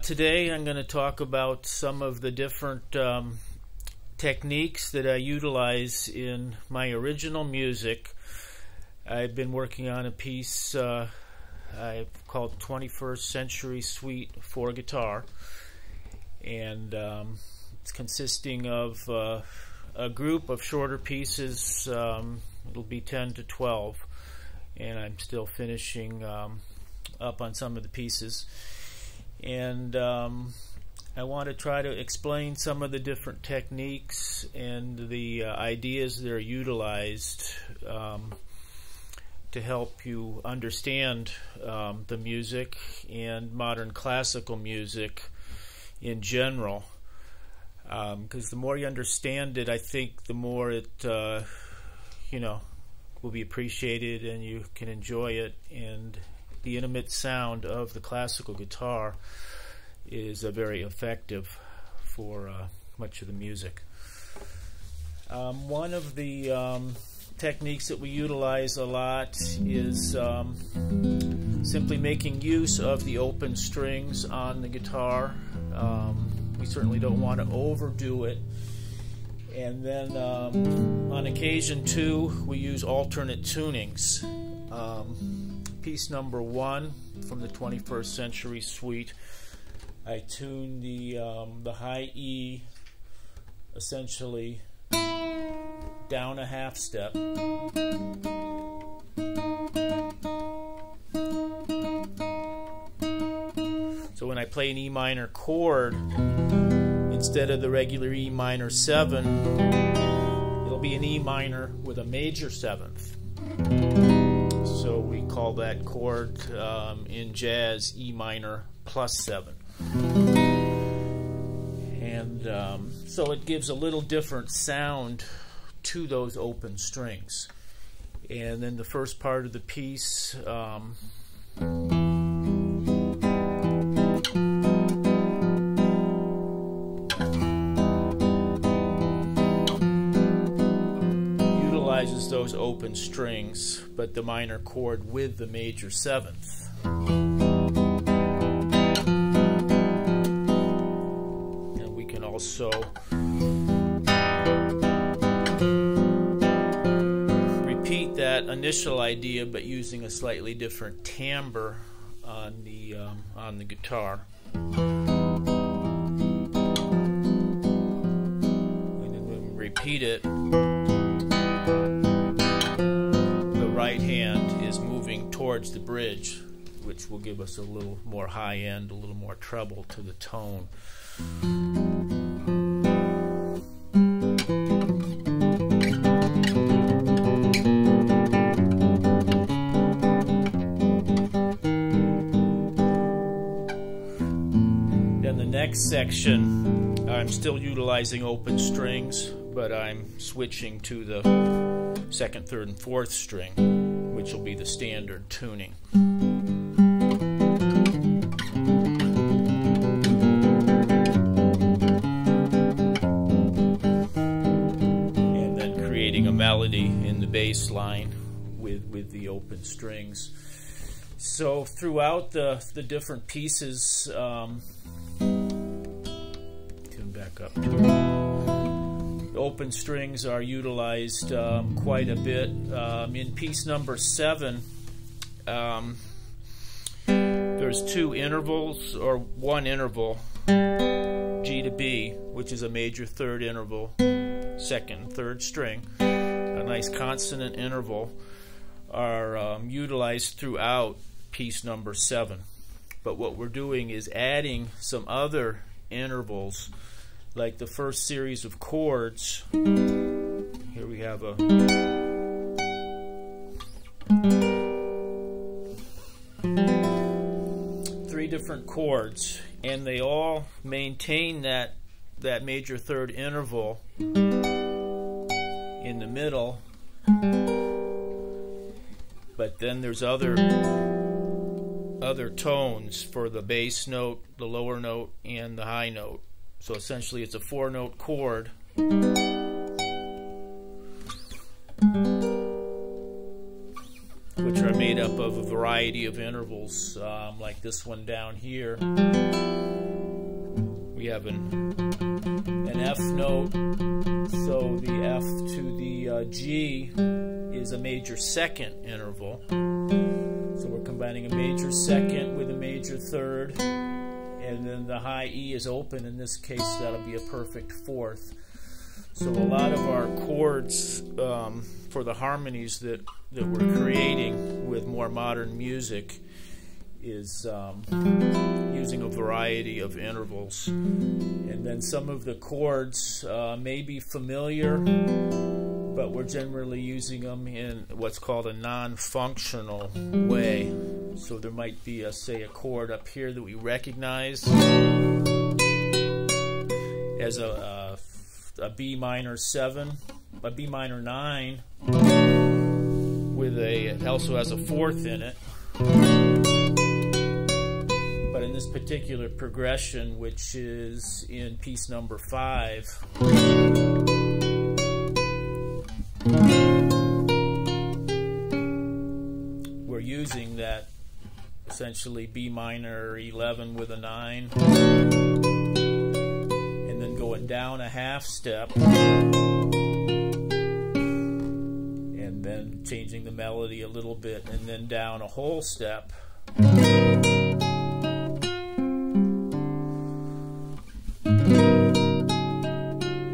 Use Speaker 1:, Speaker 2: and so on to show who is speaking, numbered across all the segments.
Speaker 1: Today I'm going to talk about some of the different techniques that I utilize in my original music. I've been working on a piece I've called 21st Century Suite for guitar, and it's consisting of a group of shorter pieces. It'll be 10 to 12, and I'm still finishing up on some of the pieces. And I want to try to explain some of the different techniques and the ideas that are utilized to help you understand the music and modern classical music in general. Because the more you understand it, I think the more it will be appreciated and you can enjoy it. And the intimate sound of the classical guitar is very effective for much of the music. One of the techniques that we utilize a lot is simply making use of the open strings on the guitar. We certainly don't want to overdo it. And then on occasion too, we use alternate tunings. Piece number 1 from the 21st Century Suite, I tune the high E essentially down a half step. So when I play an E minor chord, instead of the regular E minor 7, it'll be an E minor with a major 7th. So we call that chord in jazz E minor plus 7. And so it gives a little different sound to those open strings. And then the first part of the piece utilizes those open strings, but the minor chord with the major 7th. And we can also repeat that initial idea, but using a slightly different timbre on the guitar. And then when we repeat it, right hand is moving towards the bridge, which will give us a little more high end, a little more treble to the tone. Then the next section, I'm still utilizing open strings, but I'm switching to the 2nd, 3rd, and 4th string, which will be the standard tuning. And then creating a melody in the bass line with the open strings. So throughout the different pieces, tune back up to it. Open strings are utilized quite a bit. In piece number 7, there's 2 intervals, or 1 interval, G to B, which is a major 3rd interval, 2nd, 3rd string. A nice consonant interval are utilized throughout piece number 7. But what we're doing is adding some other intervals, like the first series of chords. Here we have 3 different chords, and they all maintain that major 3rd interval in the middle. But then there's other tones for the bass note, the lower note, and the high note. So essentially it's a 4-note chord which are made up of a variety of intervals, like this one down here. have an F note, so the F to the G is a major second interval. So we're combining a major second with a major third, and then the high E is open. In this case, that'll be a perfect fourth. So a lot of our chords for the harmonies that we're creating with more modern music is using a variety of intervals. And then some of the chords may be familiar, but we're generally using them in what's called a non-functional way. So there might be, say, a chord up here that we recognize as a B minor 7, a B minor 9, with it also has a fourth in it. But in this particular progression, which is in piece number 5, we're using that essentially B minor 11 with a 9, and then going down a half step, and then changing the melody a little bit, and then down a whole step.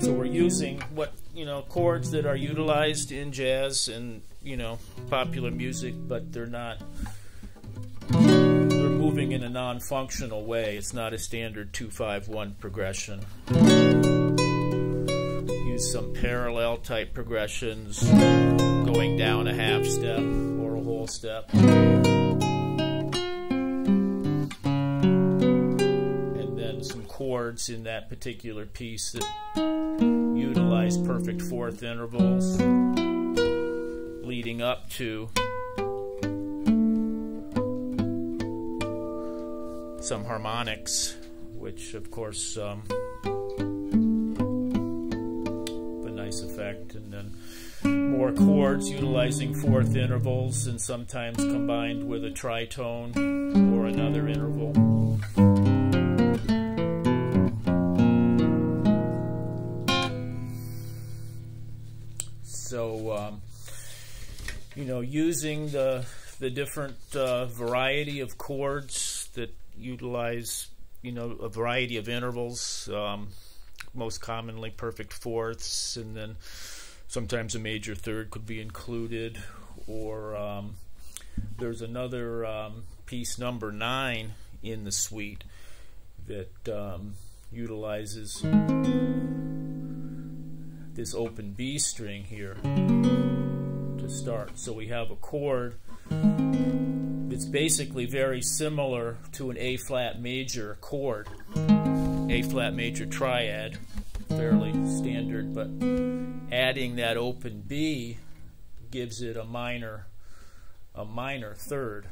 Speaker 1: So we're using what, chords that are utilized in jazz and, popular music, but they're moving in a non-functional way. It's not a standard 2-5-1 progression. Use some parallel type progressions, going down a half step or a whole step. And then some chords in that particular piece that utilize perfect fourth intervals leading up to some harmonics, which of course a nice effect, and then more chords utilizing fourth intervals and sometimes combined with a tritone or another interval. So using the different variety of chords that utilize a variety of intervals, most commonly perfect fourths, and then sometimes a major third could be included, or there's another piece number 9 in the suite that utilizes this open B string here to start. So we have a chord it's basically very similar to an A-flat major chord, A-flat major triad, fairly standard, but adding that open B gives it a minor third.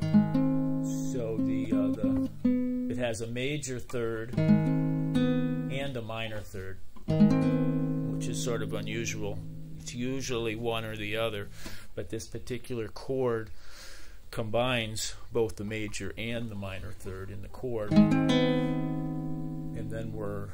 Speaker 1: So it has a major third and a minor third, which is sort of unusual. It's usually one or the other, but this particular chord combines both the major and the minor third in the chord. And then we're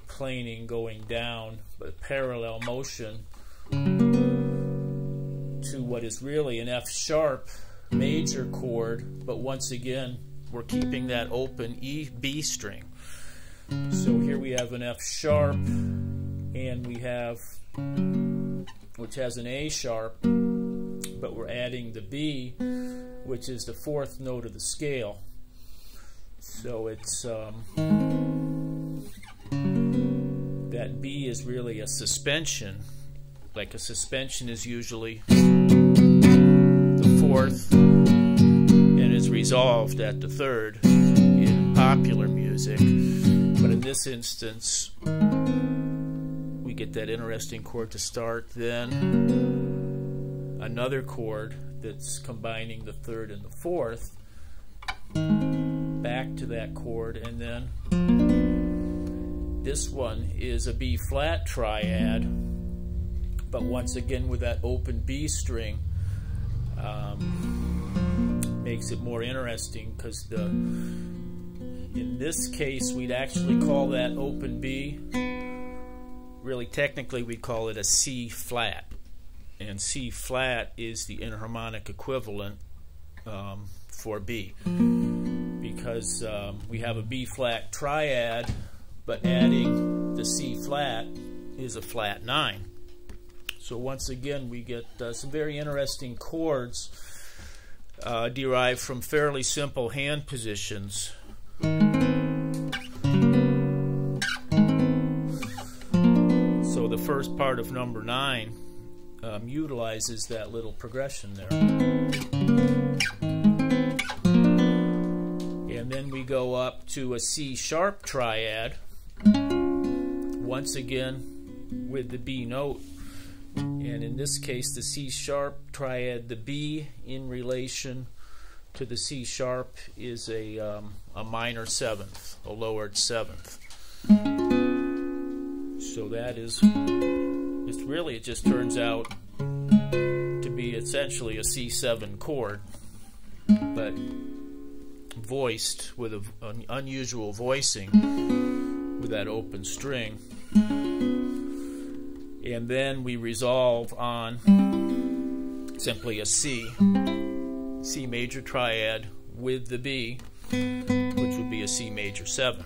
Speaker 1: planing going down a parallel motion to what is really an F sharp major chord, but once again we're keeping that open B string. So here we have an F sharp, and we have, which has an A sharp, but we're adding the B, which is the fourth note of the scale. So it's that B is really a suspension. Like a suspension is usually the fourth and is resolved at the third in popular music, but in this instance we get that interesting chord to start, then another chord that's combining the third and the fourth, back to that chord, and then this one is a B flat triad, but once again with that open B string, makes it more interesting because In this case, we'd actually call that open B. Really, technically, we'd call it a C flat. And C flat is the enharmonic equivalent for B. Because we have a B flat triad, but adding the C flat is a flat 9. So once again, we get some very interesting chords derived from fairly simple hand positions. So the first part of number 9 utilizes that little progression there. And then we go up to a C sharp triad, once again with the B note. And in this case, the C sharp triad, the B in relation to the C sharp is a minor 7th, a lowered 7th. So that is, it just turns out to be essentially a C7 chord, but voiced with an unusual voicing with that open string. And then we resolve on simply a C major triad with the B, which would be a C major 7.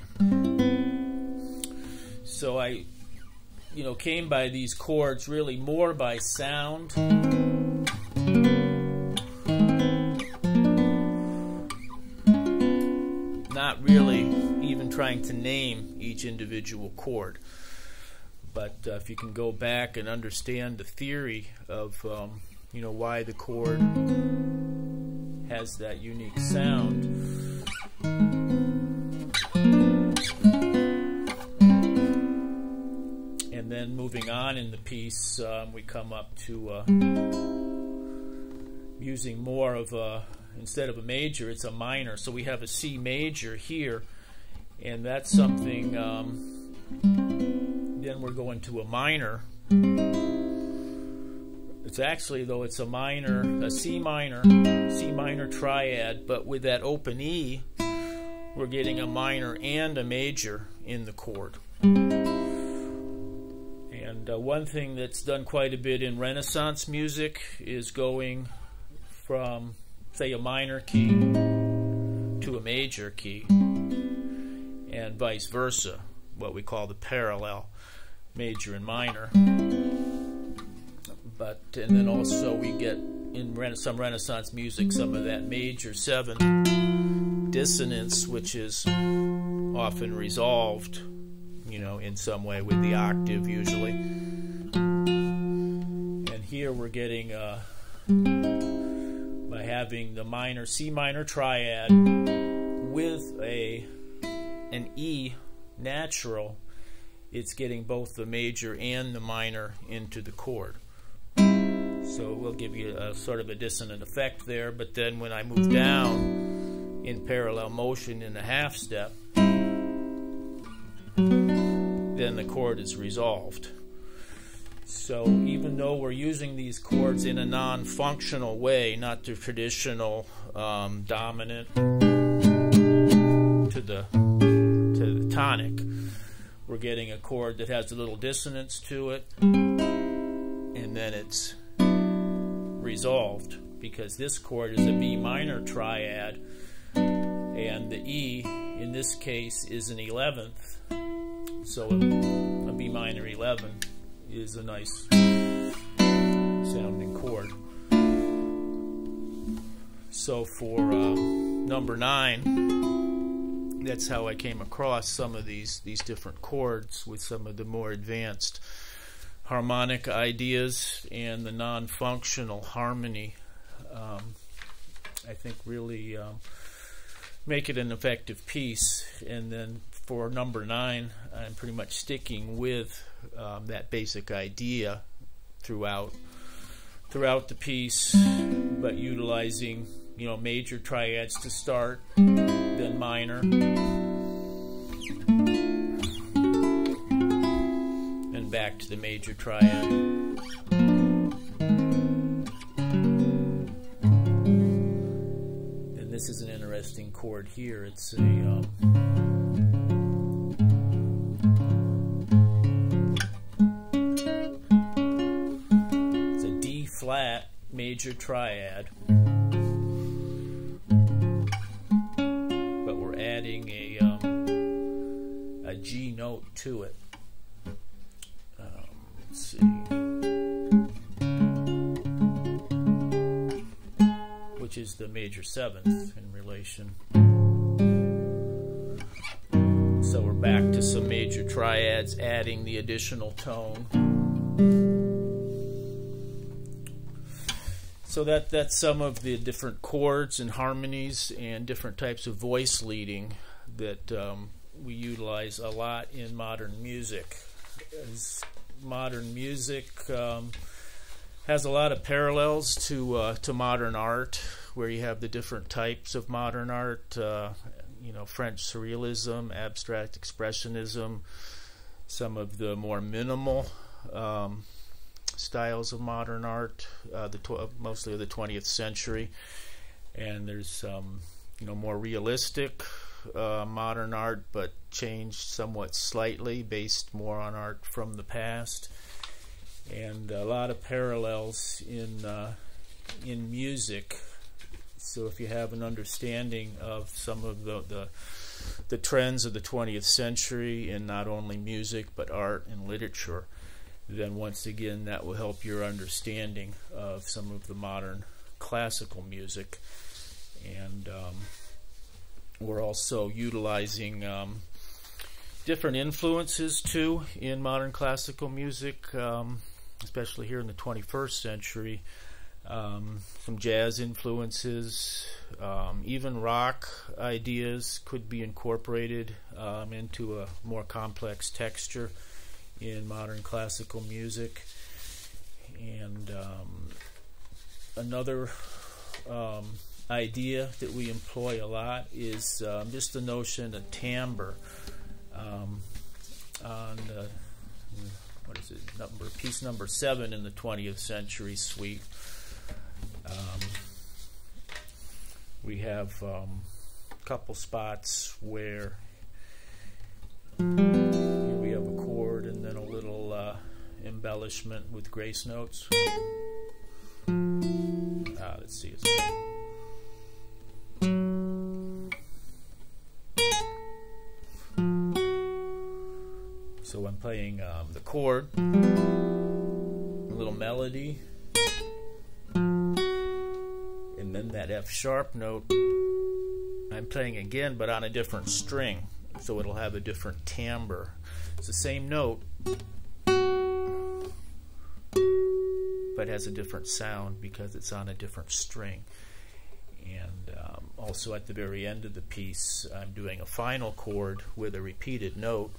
Speaker 1: So I came by these chords really more by sound, not really even trying to name each individual chord. But if you can go back and understand the theory of why the chord has that unique sound, and then moving on in the piece, we come up to using more of instead of a major, it's a minor. So we have a C major here, and that's something. Then we're going to a minor. It's actually, though, it's a C minor triad, but with that open E, we're getting a minor and a major in the chord. And one thing that's done quite a bit in Renaissance music is going from, say, a minor key to a major key, and vice versa, what we call the parallel, major and minor. And then also we get in some Renaissance music some of that major 7 dissonance, which is often resolved, in some way with the octave usually. And here we're getting by having the minor C minor triad with an E natural, it's getting both the major and the minor into the chord. So we'll give you a sort of a dissonant effect there, but then when I move down in parallel motion in the half step, then the chord is resolved. So even though we're using these chords in a non-functional way, not the traditional dominant to the tonic, we're getting a chord that has a little dissonance to it, and then it's resolved because this chord is a B minor triad, and the E in this case is an 11th, so a B minor 11 is a nice sounding chord. So for number 9, that's how I came across some of these different chords with some of the more advanced harmonic ideas and the non-functional harmony. I think really make it an effective piece. And then for number 9, I'm pretty much sticking with that basic idea throughout the piece, but utilizing major triads to start, then minor, and back to the major triad. And this is an interesting chord here. It's a major triad, but we're adding a G note to it. Let's see. Which is the major seventh in relation. So we're back to some major triads, adding the additional tone. So that's some of the different chords and harmonies and different types of voice leading that we utilize a lot in modern music. As modern music has a lot of parallels to modern art, where you have the different types of modern art. French surrealism, abstract expressionism, some of the more minimal styles of modern art, mostly of the 20th century, and there's more realistic modern art, but changed somewhat slightly, based more on art from the past, and a lot of parallels in music. So if you have an understanding of some of the trends of the 20th century in not only music but art and literature, then once again that will help your understanding of some of the modern classical music. And we're also utilizing different influences too in modern classical music, especially here in the 21st century. Some jazz influences, even rock ideas could be incorporated into a more complex texture in modern classical music. And another idea that we employ a lot is just the notion of timbre on piece number 7 in the 20th century suite. We have a couple spots where here we have a chord and then a little embellishment with grace notes. Let's see. So I'm playing the chord, a little melody, and then that F sharp note I'm playing again, but on a different string, so it'll have a different timbre. It's the same note, but has a different sound because it's on a different string. And also at the very end of the piece, I'm doing a final chord with a repeated note.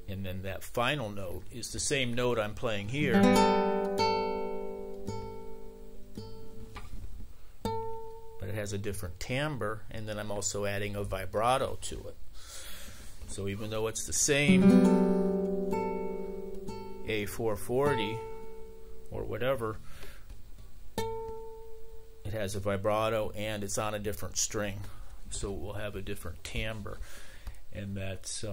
Speaker 1: And then that final note is the same note I'm playing here, but it has a different timbre, and then I'm also adding a vibrato to it. So even though it's the same A440 or whatever, it has a vibrato and it's on a different string, so it will have a different timbre. And that's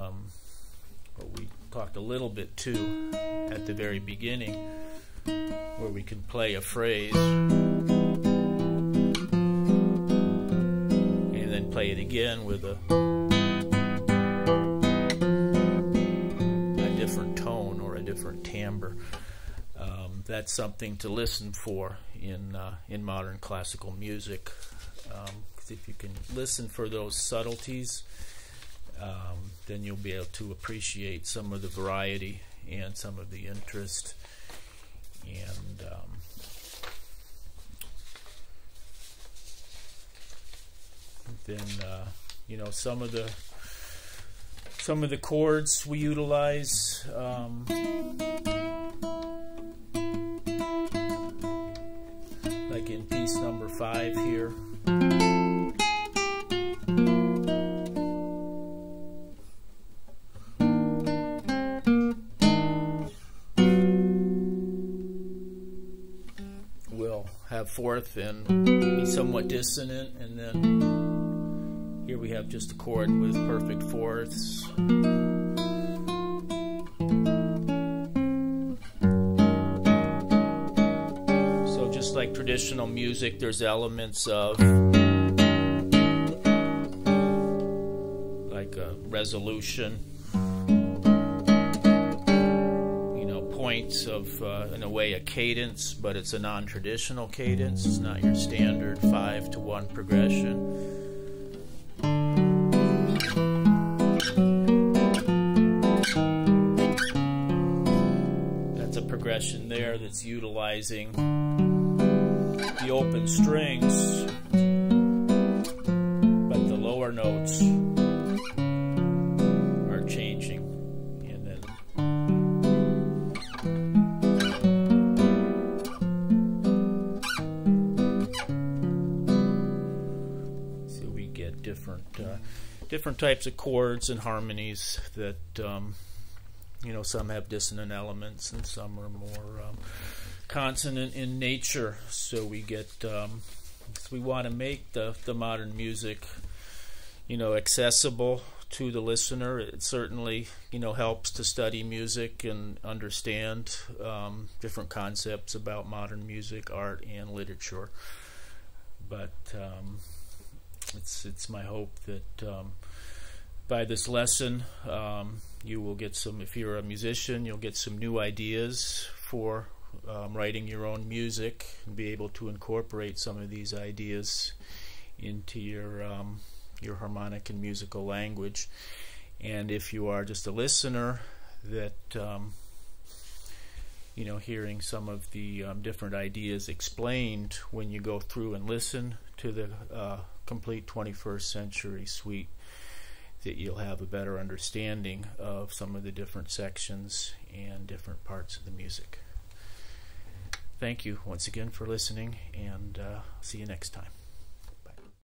Speaker 1: what we talked a little bit too at the very beginning, where we can play a phrase and then play it again with a different tone or a different timbre. That's something to listen for in modern classical music. 'Cause if you can listen for those subtleties, then you'll be able to appreciate some of the variety and some of the interest. And then some of the chords we utilize, like in piece number 5 here. We'll have fourth and be somewhat dissonant, and then here we have just a chord with perfect fourths. just like traditional music, there's elements of like a resolution, points of, in a way, a cadence, but it's a non-traditional cadence. It's not your standard 5-to-1 progression. That's a progression there that's utilizing the open strings, but the lower notes are changing. And then so we get different types of chords and harmonies that some have dissonant elements and some are more consonant in nature. So we get we want to make the modern music accessible to the listener. It certainly helps to study music and understand different concepts about modern music, art, and literature. But it's my hope that by this lesson you will get some, if you're a musician, you'll get some new ideas for writing your own music and be able to incorporate some of these ideas into your harmonic and musical language. And if you are just a listener, that hearing some of the different ideas explained when you go through and listen to the complete 21st Century Suite, that you'll have a better understanding of some of the different sections and different parts of the music. Thank you once again for listening, and see you next time.